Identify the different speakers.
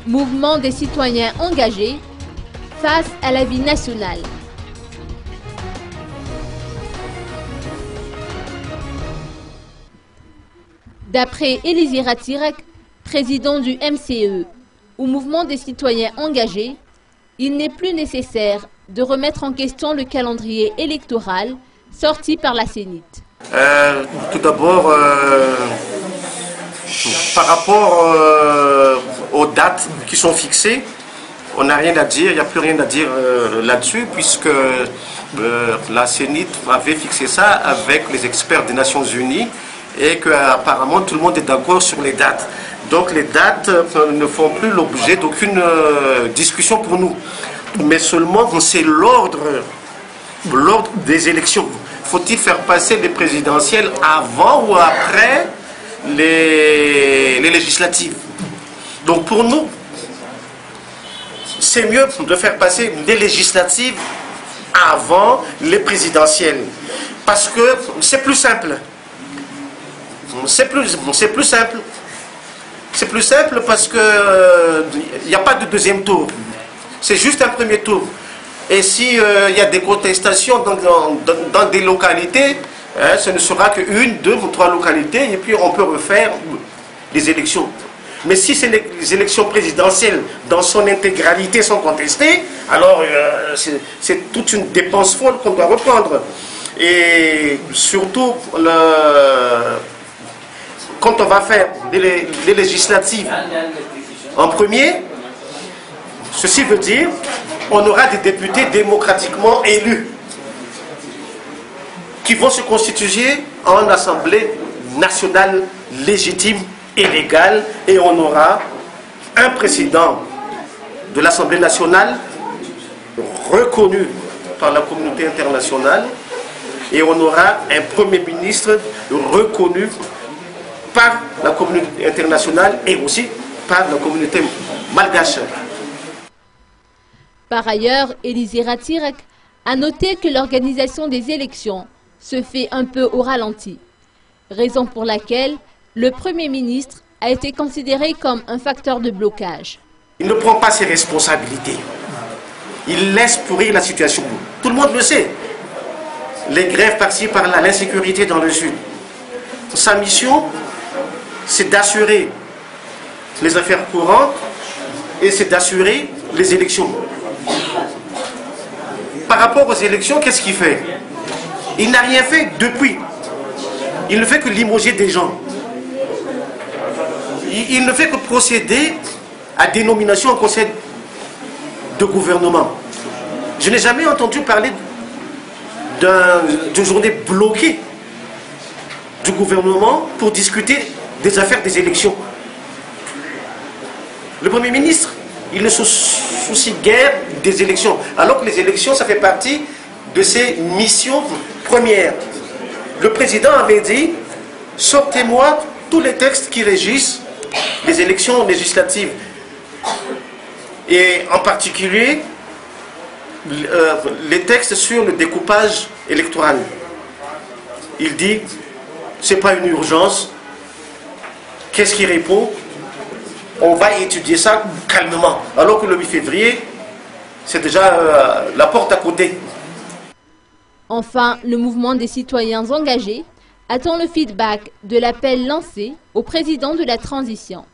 Speaker 1: Mouvement des citoyens engagés face à la vie nationale. D'après Elisira Tirek, président du MCE, ou Mouvement des citoyens engagés, il n'est plus nécessaire de remettre en question le calendrier électoral sorti par la CENIT.
Speaker 2: Tout d'abord, par rapport aux dates qui sont fixées, on n'a rien à dire, il n'y a plus rien à dire là-dessus, puisque la CENIT avait fixé ça avec les experts des Nations Unies et qu'apparemment tout le monde est d'accord sur les dates. Donc les dates ne font plus l'objet d'aucune discussion pour nous, mais seulement c'est l'ordre des élections. Faut-il faire passer les présidentielles avant ou après les législatives? Donc pour nous, c'est mieux de faire passer les législatives avant les présidentielles. Parce que c'est plus simple. C'est plus simple. C'est plus simple parce qu'il n'y a pas de deuxième tour. C'est juste un premier tour. Et s'il y a des contestations dans des localités, ce ne sera qu'une, deux ou trois localités et puis on peut refaire les élections. Mais si les élections présidentielles dans son intégralité sont contestées, alors c'est toute une dépense folle qu'on doit reprendre. Et surtout, quand on va faire les législatives en premier, ceci veut dire on aura des députés démocratiquement élus qui vont se constituer en assemblée nationale légitime et légale, et on aura un président de l'Assemblée nationale reconnu par la communauté internationale et on aura un Premier ministre reconnu par la communauté internationale et aussi par la communauté malgache.
Speaker 1: Par ailleurs, Elisira Tirek a noté que l'organisation des élections se fait un peu au ralenti, raison pour laquelle le Premier ministre a été considéré comme un facteur de blocage.
Speaker 2: Il ne prend pas ses responsabilités. Il laisse pourrir la situation. Tout le monde le sait. Les grèves par-ci, par-là, l'insécurité dans le sud. Sa mission, c'est d'assurer les affaires courantes et c'est d'assurer les élections. Par rapport aux élections, qu'est-ce qu'il fait? Il n'a rien fait depuis. Il ne fait que limoger des gens. Il ne fait que procéder à des nominations au conseil de gouvernement. Je n'ai jamais entendu parler d'une journée bloquée du gouvernement pour discuter des affaires des élections. Le Premier ministre, il ne se soucie guère des élections, alors que les élections, ça fait partie de ses missions premières. Le président avait dit, sortez-moi tous les textes qui régissent les élections législatives. Et en particulier, les textes sur le découpage électoral. Il dit, ce n'est pas une urgence. Qu'est-ce qui répond? On va étudier ça calmement. Alors que le 8 février, c'est déjà la porte à côté.
Speaker 1: Enfin, le mouvement des citoyens engagés attend le feedback de l'appel lancé au président de la transition.